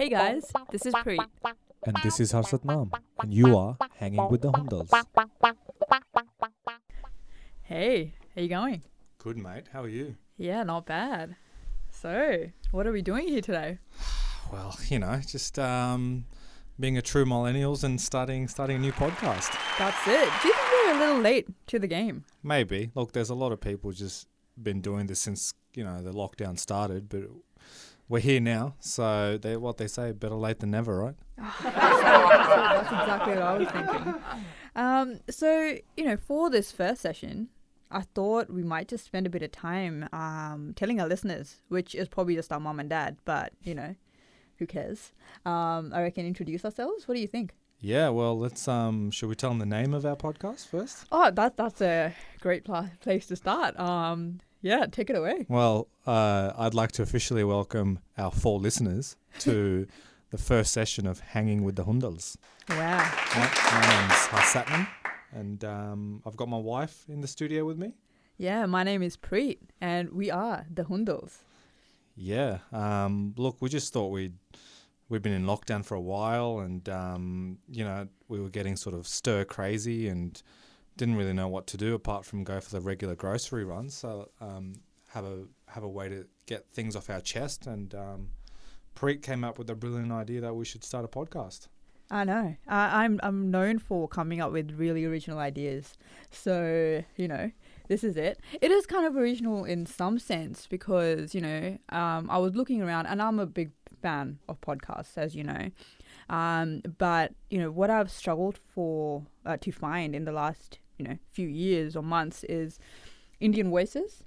Hey guys, this is Preet. And this is Harsat Nam, and you are hanging with the Hundals. Hey, how you going? Good, mate. How are you? Yeah, not bad. So, what are we doing here today? Well, just being a true millennials and starting a new podcast. That's it. Do you think we're a little late to the game? Maybe. Look, there's a lot of people just been doing this since, the lockdown started, but we're here now, so what they say, better late than never, right? That's exactly what I was thinking. So, for this first session, I thought we might just spend a bit of time telling our listeners, which is probably just our mum and dad, but, who cares? I reckon introduce ourselves. What do you think? Yeah, well, let's, should we tell them the name of our podcast first? Oh, that's a great place to start. Yeah, take it away. Well, I'd like to officially welcome our 4 listeners to the first session of Hanging with the Hundals. Wow. My name's Harsat, and I've got my wife in the studio with me. Yeah, my name is Preet, and we are the Hundals. Yeah. Look, we just thought we've been in lockdown for a while, and we were getting sort of stir crazy and didn't really know what to do apart from go for the regular grocery runs. So have a way to get things off our chest, and Preet came up with a brilliant idea that we should start a podcast. I know. I'm known for coming up with really original ideas. So, this is it. It is kind of original in some sense because, I was looking around, and I'm a big fan of podcasts, as you know. But, what I've struggled to find in the last, few years or months is Indian voices.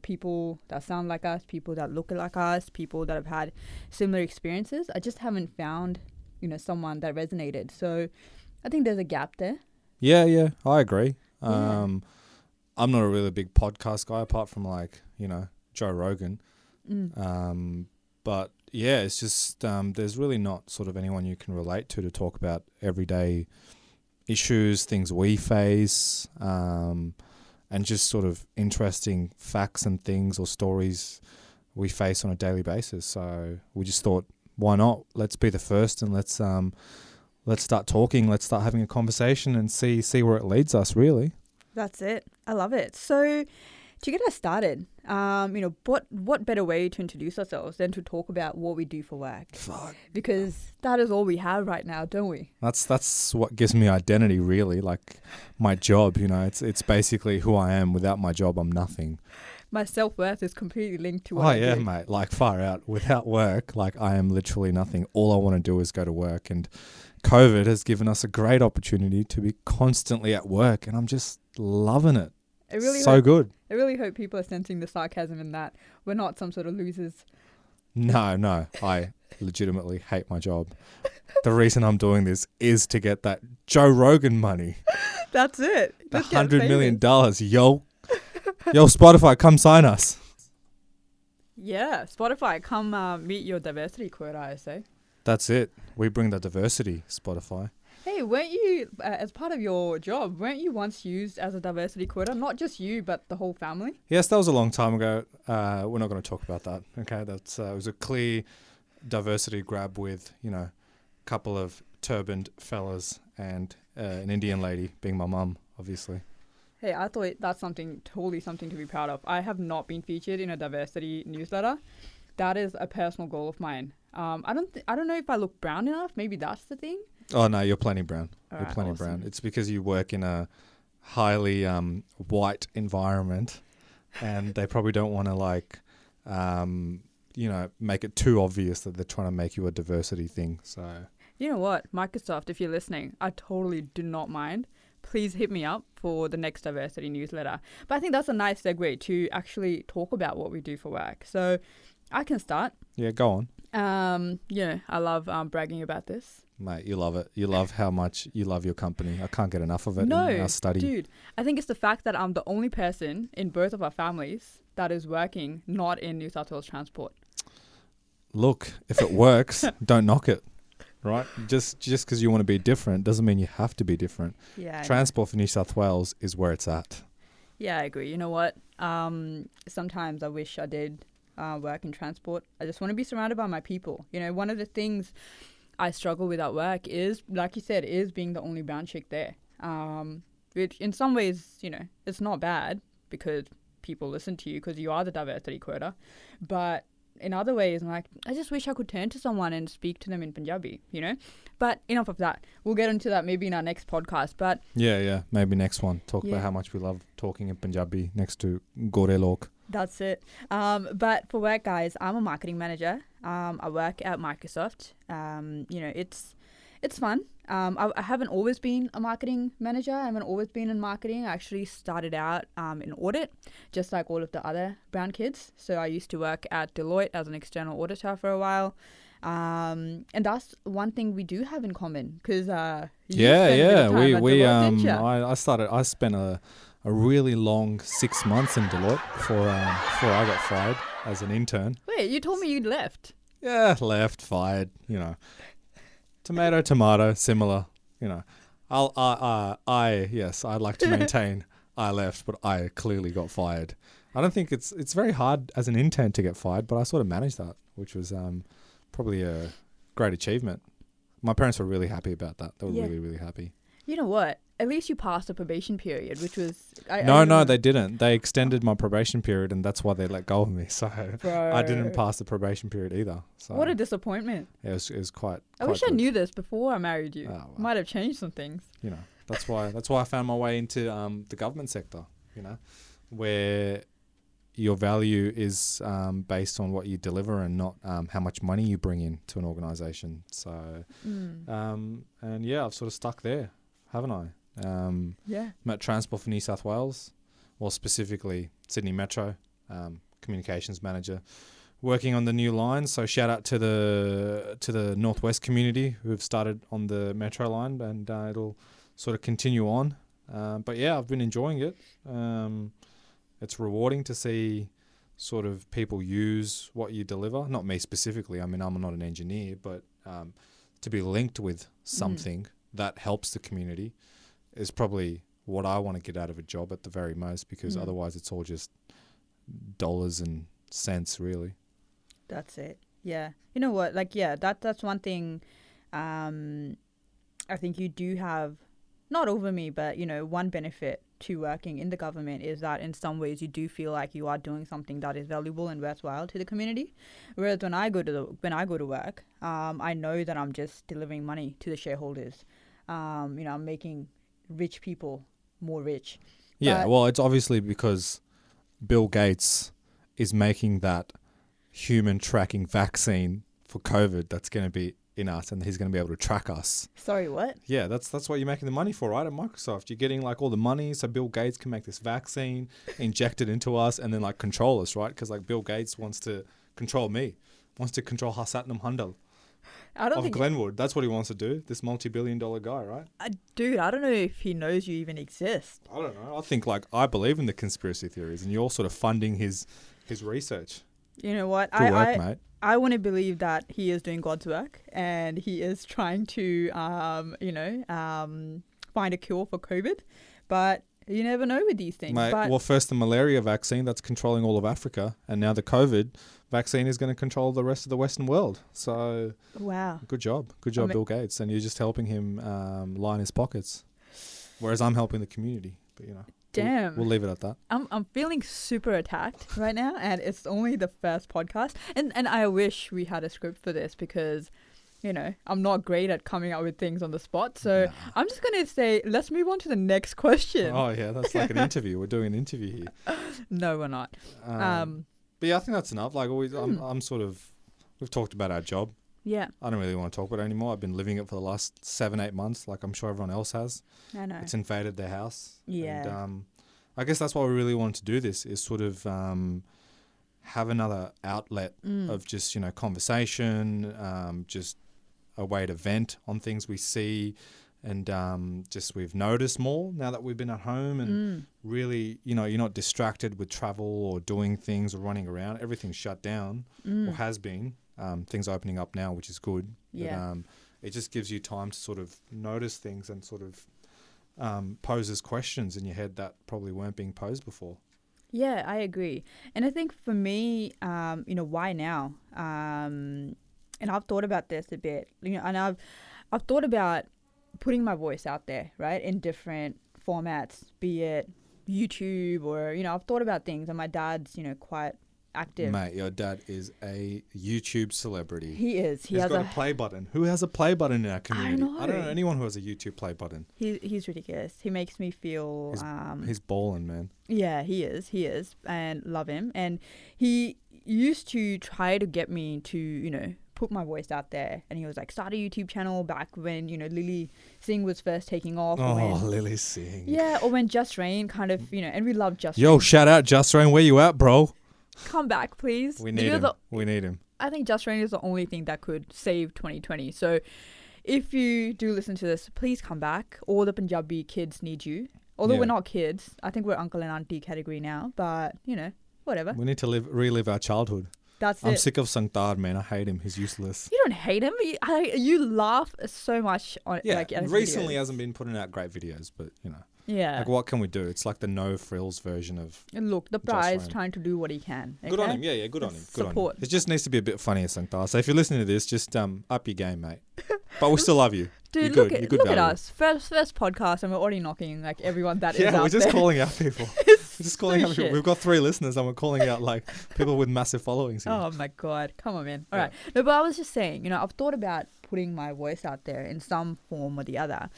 People that sound like us, people that look like us, people that have had similar experiences. I just haven't found, someone that resonated. So I think there's a gap there. Yeah, I agree. Yeah. I'm not a really big podcast guy apart from Joe Rogan. But yeah, it's just there's really not sort of anyone you can relate to talk about everyday issues, things we face, and just sort of interesting facts and things or stories we face on a daily basis. So we just thought, why not? Let's be the first, and let's start talking. Let's start having a conversation and see where it leads us. Really, that's it. I love it. So to get us started, what better way to introduce ourselves than to talk about what we do for work? Fuck. Because that is all we have right now, don't we? That's what gives me identity, really. Like my job, it's basically who I am. Without my job, I'm nothing. My self-worth is completely linked to what I do. Mate. Like far out. Without work, I am literally nothing. All I want to do is go to work. And COVID has given us a great opportunity to be constantly at work, and I'm just loving it. Good. I really hope people are sensing the sarcasm in that. We're not some sort of losers. No. I legitimately hate my job. The reason I'm doing this is to get that Joe Rogan money. That's it. The $100 million. Yo, Spotify, come sign us. Yeah, Spotify, come meet your diversity quota, I say. That's it. We bring the diversity, Spotify. Hey, weren't you, as part of your job, weren't you once used as a diversity quota? Not just you, but the whole family? Yes, that was a long time ago. We're not going to talk about that. Okay, it was a clear diversity grab with, a couple of turbaned fellas and an Indian lady being my mum, obviously. Hey, I thought that's totally something to be proud of. I have not been featured in a diversity newsletter. That is a personal goal of mine. I don't know if I look brown enough. Maybe that's the thing. Oh, no, you're plenty brown. You're plenty awesome. Brown. It's because you work in a highly white environment, and they probably don't want to make it too obvious that they're trying to make you a diversity thing. So you know what, Microsoft, if you're listening, I totally do not mind. Please hit me up for the next diversity newsletter. But I think that's a nice segue to actually talk about what we do for work. So I can start. Yeah, go on. I love bragging about this. Mate, you love it. You love how much you love your company. I can't get enough of it in our study. Dude, I think it's the fact that I'm the only person in both of our families that is working not in New South Wales Transport. Look, if it works, don't knock it, right? Just because you want to be different doesn't mean you have to be different. Yeah. Transport for New South Wales is where it's at. Yeah, I agree. You know what? Sometimes I wish I did work in transport. I just want to be surrounded by my people. You know, one of the things I struggle with at work is, like you said, is being the only brown chick there. Which in some ways, you know, it's not bad because people listen to you because you are the diversity quota. But in other ways, I'm like, I just wish I could turn to someone and speak to them in Punjabi, you know? But enough of that. We'll get into that maybe in our next podcast. But Yeah, maybe next one. Talk Yeah. about how much we love talking in Punjabi next to Gore Lok. that's it. But for work, guys, I'm a marketing manager. I work at Microsoft. You know, it's fun. I haven't always been a marketing manager. I haven't always been in marketing. I actually started out in audit, just like all of the other brown kids. So I used to work at Deloitte as an external auditor for a while. And that's one thing we do have in common because I spent a really long 6 months in Deloitte before I got fired as an intern. Wait, you told me you'd left. Yeah, left, fired, you know. Tomato, similar, you know. I'd like to maintain I left, but I clearly got fired. I don't think it's very hard as an intern to get fired, but I sort of managed that, which was probably a great achievement. My parents were really happy about that. They were really, really happy. You know what? At least you passed the probation period, which was... No, they didn't. They extended my probation period, and that's why they let go of me. So Bro. I didn't pass the probation period either. So What a disappointment. it was quite... I wish I knew this before I married you. Oh, well. Might have changed some things. You know, that's why I found my way into the government sector, you know, where your value is based on what you deliver and not how much money you bring in to an organisation. So, and yeah, I've sort of stuck there, haven't I? I'm at Transport for New South Wales, or specifically Sydney Metro, communications manager, working on the new line. So shout out to the Northwest community who have started on the Metro line, and it'll sort of continue on. But yeah, I've been enjoying it. It's rewarding to see sort of people use what you deliver. Not me specifically. I mean, I'm not an engineer, but to be linked with something that helps the community is probably what I want to get out of a job at the very most, because otherwise it's all just dollars and cents, really. That's it. Yeah. You know what? Like, yeah, that's one thing I think you do have, not over me, but, you know, one benefit to working in the government is that in some ways you do feel like you are doing something that is valuable and worthwhile to the community. Whereas when I go to work, I know that I'm just delivering money to the shareholders. You know, I'm making rich people more rich. Yeah, well, it's obviously because Bill Gates is making that human tracking vaccine for COVID that's going to be in us, and he's going to be able to track us. Sorry, what? Yeah, that's what you're making the money for, right? At Microsoft, you're getting like all the money so Bill Gates can make this vaccine, inject it into us, and then like control us, right? Because like Bill Gates wants to control me, wants to control Hassatnam Hundal of Glenwood. That's what he wants to do. This multi-billion-dollar guy, right? Dude, I don't know if he knows you even exist. I don't know. I think like I believe in the conspiracy theories, and you're sort of funding his research. You know what? Good work, mate. I want to believe that he is doing God's work and he is trying to, find a cure for COVID. But you never know with these things. Mate, but well, first the malaria vaccine that's controlling all of Africa, and now the COVID vaccine is going to control the rest of the Western world. So, wow, good job, Bill Gates, and you're just helping him line his pockets, whereas I'm helping the community. But you know. Damn. We'll leave it at that. I'm feeling super attacked right now, and it's only the first podcast. And I wish we had a script for this because, you know, I'm not great at coming up with things on the spot. So I'm just going to say, let's move on to the next question. Oh, yeah, that's like an interview. We're doing an interview here. No, we're not. But yeah, I think that's enough. Like always, I'm sort of, we've talked about our job. Yeah. I don't really want to talk about it anymore. I've been living it for the last 7-8 months, like I'm sure everyone else has. I know. It's invaded their house. Yeah. And I guess that's why we really wanted to do this, is sort of have another outlet of just, you know, conversation, just a way to vent on things we see, and just we've noticed more now that we've been at home, and really, you know, you're not distracted with travel or doing things or running around. Everything's shut down or has been. Things are opening up now, which is good. Yeah. But, it just gives you time to sort of notice things and sort of poses questions in your head that probably weren't being posed before. Yeah, I agree. And I think for me, why now? And I've thought about this a bit, and I've thought about putting my voice out there, right, in different formats, be it YouTube or, I've thought about things, and my dad's, quite active. Mate, your dad is a YouTube celebrity. He is. He's got a play button. Who has a play button in our community? I don't know anyone who has a YouTube play button. He's ridiculous. He makes me feel... He's balling, man. Yeah, he is. And love him. And he used to try to get me to, put my voice out there. And he was like, start a YouTube channel back when, Lily Singh was first taking off. Lily Singh. Yeah, or when Just Rain kind of, and we love Just Rain. Yo, shout out Just Rain. Where you at, bro? Come back, please. We need him. We need him. I think Just Rain is the only thing that could save 2020. So if you do listen to this, please come back. All the Punjabi kids need you. Although we're not kids. I think we're uncle and auntie category now. But, whatever. We need to relive our childhood. I'm sick of Sangtar, man. I hate him. He's useless. You don't hate him. You laugh so much on recently videos. Hasn't been putting out great videos, but, Yeah. Like, what can we do? It's like the no frills version of... Look, the prize trying to do what he can. Okay? Good on him. Yeah, good on him. Good Support. on him. It just needs to be a bit funnier, Sangtar. So if you're listening to this, just up your game, mate. But we still love you. Dude, look at us. First podcast, and we're already knocking like everyone that is out there. Yeah, we're just calling out people. We're just calling out people. We've got 3 listeners, and we're calling out like people with massive followings here. Oh my god, come on, man. All right. No, but I was just saying, I've thought about putting my voice out there in some form or the other,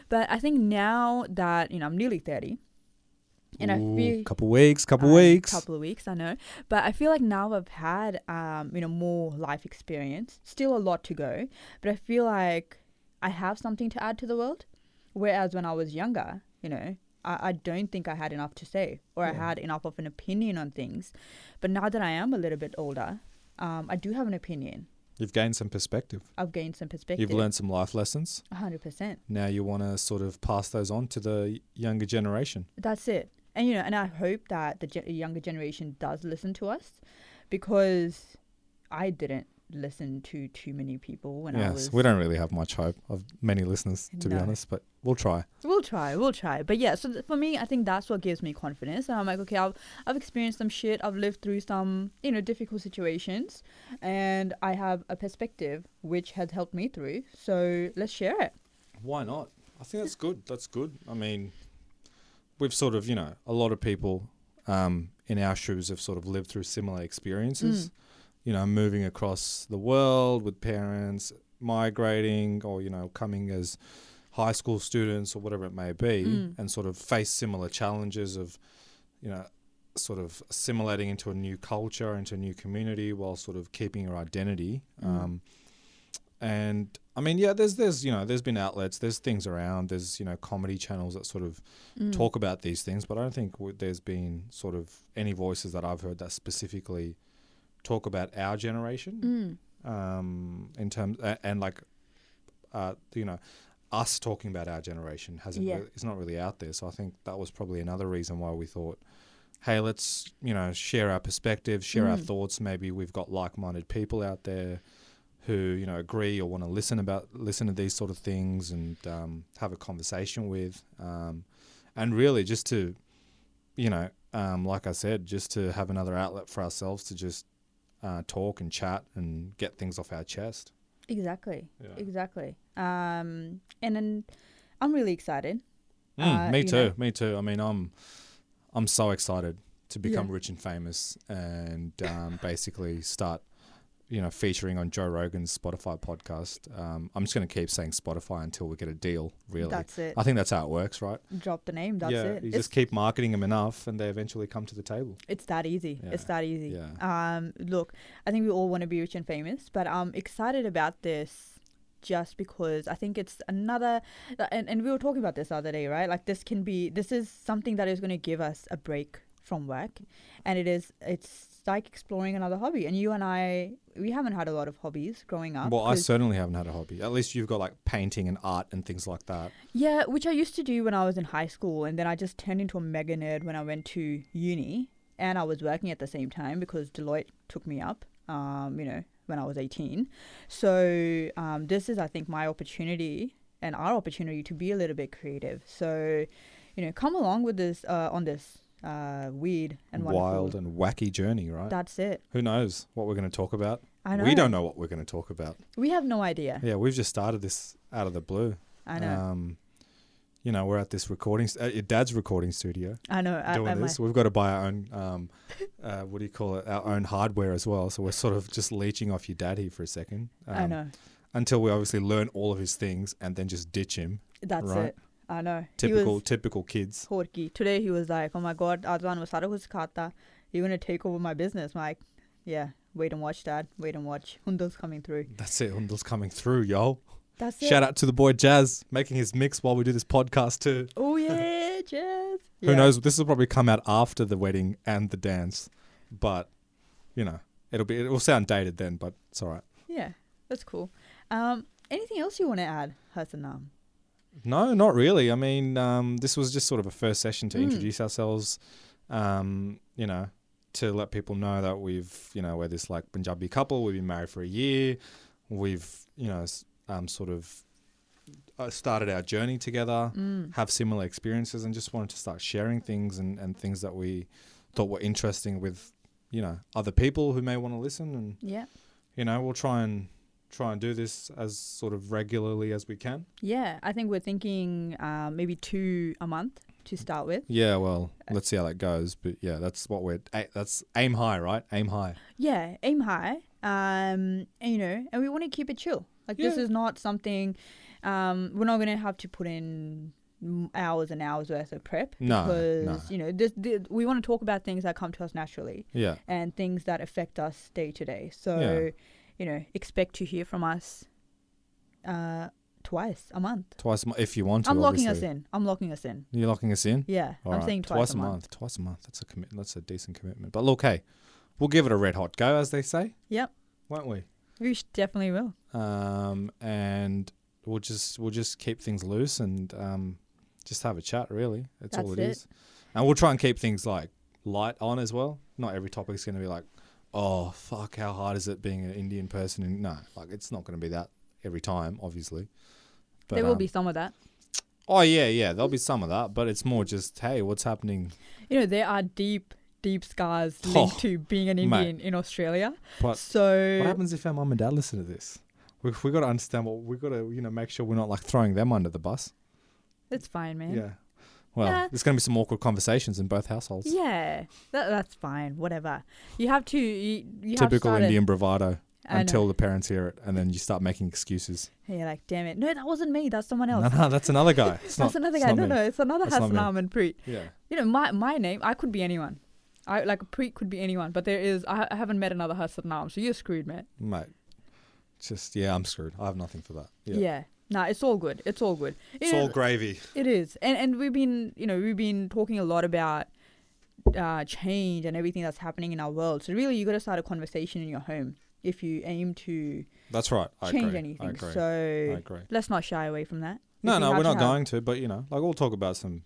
but I think now that I'm nearly 30, and I feel couple weeks, couple of weeks, I know, but I feel like now I've had more life experience. Still a lot to go, but I feel like I have something to add to the world. Whereas when I was younger, I don't think I had enough to say, or I had enough of an opinion on things. But now that I am a little bit older, I do have an opinion. You've gained some perspective. I've gained some perspective. You've learned some life lessons. 100%. Now you want to sort of pass those on to the younger generation. That's it. And, and I hope that the younger generation does listen to us, because I didn't listen to too many people when I was... Yes, we don't really have much hope of many listeners, to be honest, but we'll try. We'll try. But yeah, so for me, I think that's what gives me confidence. And I'm like, okay, I've experienced some shit. I've lived through some, difficult situations, and I have a perspective which has helped me through. So let's share it. Why not? I think that's good. That's good. I mean, we've sort of, a lot of people in our shoes have sort of lived through similar experiences. Moving across the world with parents, migrating, or, coming as high school students or whatever it may be, and sort of face similar challenges of, sort of assimilating into a new culture, into a new community, while sort of keeping your identity. And I mean, there's been outlets, there's things around, there's, comedy channels that sort of talk about these things, but I don't think there's been sort of any voices that I've heard that specifically talk about our generation, in terms us talking about our generation it's not really out there. So I think that was probably another reason why we thought, hey, let's share our perspectives, share our thoughts. Maybe we've got like-minded people out there who agree or want to listen to these sort of things, and have a conversation with, and really just to like I said, just to have another outlet for ourselves to just talk and chat and get things off our chest. Exactly. And then I'm really excited. Me too. I mean, I'm so excited to become rich and famous, and basically start featuring on Joe Rogan's Spotify podcast. I'm just going to keep saying Spotify until we get a deal, really. That's it. I think that's how it works, right? Drop the name, that's it. You just keep marketing them enough and they eventually come to the table. It's that easy. Yeah. It's that easy. Yeah. Look, I think we all want to be rich and famous, but I'm excited about this just because I think it's another... And we were talking about this the other day, right? Like, this is something that is going to give us a break from work, and it's like exploring another hobby. And you and I, we haven't had a lot of hobbies growing up. Well, I certainly haven't had a hobby. At least you've got like painting and art and things like that. Yeah, which I used to do when I was in high school, and then I just turned into a mega nerd when I went to uni, and I was working at the same time because Deloitte took me up, when I was 18. So this is, I think, my opportunity and our opportunity to be a little bit creative. So, come along with this on this. weird and wild wonderful. and wacky journey, right? That's it. Who knows what we're going to talk about? I know. We don't know what we're going to talk about. We have no idea. Yeah, we've just started this out of the blue. I know. You know, we're at this recording, your dad's recording studio. I know. Doing this. We've got to buy our own, what do you call it? Our own hardware as well. So we're sort of just leeching off your dad here for a second. I know. Until we obviously learn all of his things and then just ditch him. That's right? it. I know. Typical kids. Horky. Today he was like, "Oh my God, Adwan was sikhata. You're gonna take over my business." I'm like, yeah. Wait and watch, Dad. Wait and watch. Hundals coming through. That's it. Hundals coming through, yo. That's it. Shout out to the boy Jazz making his mix while we do this podcast too. Oh yeah, Jazz. Who knows? This will probably come out after the wedding and the dance, but you know, it will sound dated then, but it's all right. Yeah, that's cool. Anything else you want to add, Hassanam? No, not really. I mean, this was just sort of a first session to introduce ourselves. You know, to let people know that we're this like Punjabi couple. We've been married for a year. We've, sort of started our journey together, have similar experiences, and just wanted to start sharing things and things that we thought were interesting with, other people who may want to listen. And, we'll try and do this as sort of regularly as we can. Yeah, I think we're thinking maybe 2 a month to start with. Yeah, well, let's see how that goes. But yeah, that's what that's aim high, right? Aim high. Yeah, aim high. And we want to keep it chill. Like this is not something, we're not going to have to put in hours and hours worth of prep. Because, we want to talk about things that come to us naturally. Yeah. And things that affect us day to day. So, expect to hear from us twice a month. If you want to. I'm locking obviously. us in. You're locking us in? Yeah. All I'm right. saying twice a month. Twice a month. That's a commitment. That's a decent commitment. But look, hey, we'll give it a red hot go, as they say. Yep. Won't we? We definitely will. And we'll just keep things loose and just have a chat, really. That's all it is. And we'll try and keep things like light on as well. Not every topic's going to be like, oh, fuck, how hard is it being an Indian person? And no, like it's not going to be that every time, obviously. But, there will be some of that. Oh, yeah. There'll be some of that. But it's more just, hey, what's happening? There are deep scars linked to being an Indian in Australia. But so what happens if our mum and dad listen to this? We got to understand we got to, make sure we're not like throwing them under the bus. It's fine, man. Yeah. Well, there's going to be some awkward conversations in both households. Yeah. That's fine. Whatever. You have to... You Typical have Indian bravado until the parents hear it, and then you start making excuses. And you're like, damn it. No, that wasn't me. That's someone else. No, that's another guy. It's another guy. No, it's another Hassanam and Preet. Yeah. My name, I could be anyone. Preet could be anyone, but I haven't met another Hassanam, so you're screwed, man. Mate. Just, I'm screwed. I have nothing for that. Yeah. No, it's all good. It's all good. It's all gravy. It is. And we've been talking a lot about change and everything that's happening in our world. So really, you got to start a conversation in your home if you aim to that's right. change anything. I agree. So I agree. Let's not shy away from that. No, we're not going to, but we'll talk about some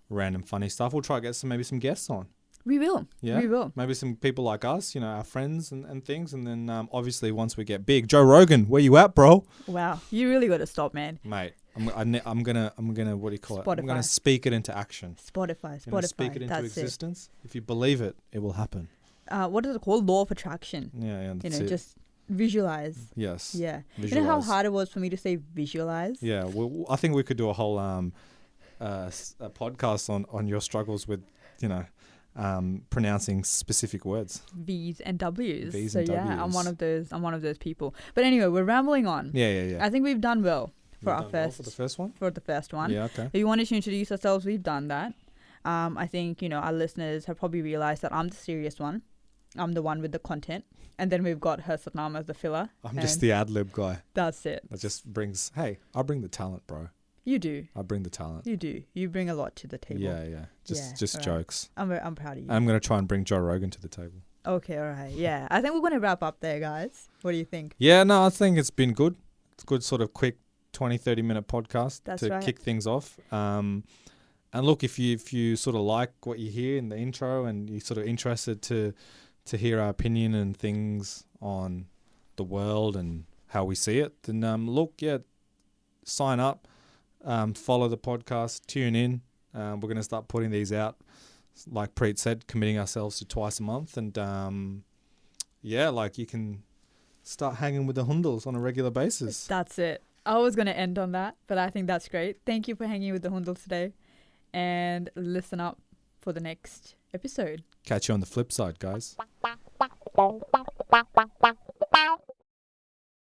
random funny stuff. We'll try to get maybe some guests on. We will. Yeah. We will. Maybe some people like us, our friends and things. And then obviously once we get big, Joe Rogan, where you at, bro? Wow. You really got to stop, man. Mate, I'm gonna what do you call Spotify. it? I'm gonna speak it into action. Spotify. Speak it into existence. If you believe it, it will happen. What is it called? Law of attraction. Yeah. That's just visualize. Yes. Yeah. Visualize. You know how hard it was for me to say visualize? Yeah. Well, I think we could do a whole a podcast on your struggles with, pronouncing specific words. V's and W's. V's so and W's. I'm one of those people. But anyway, we're rambling on. Yeah. I think we've done well for the first one. For the first one. Yeah. Okay. If you wanted to introduce ourselves, we've done that. I think our listeners have probably realized that I'm the serious one. I'm the one with the content, and then we've got her Satnam as the filler. I'm just the ad lib guy. That's it. That just brings. Hey, I bring the talent, bro. You do. I bring the talent. You do. You bring a lot to the table. Yeah. Just right. jokes. I'm proud of you. I'm gonna try and bring Joe Rogan to the table. Okay, all right. Yeah, I think we're gonna wrap up there, guys. What do you think? Yeah, no, I think it's been good. It's good, sort of quick 20-30 minute podcast to kick things off. And look, if you sort of like what you hear in the intro and you're sort of interested to hear our opinion and things on the world and how we see it, then sign up, follow the podcast, tune in. We're going to start putting these out like Preet said, committing ourselves to twice a month, and like you can start hanging with the Hundals on a regular basis. That's it. I was going to end on that, but I think that's great. Thank you for hanging with the Hundals today, and listen up for the next episode. Catch you on the flip side, guys.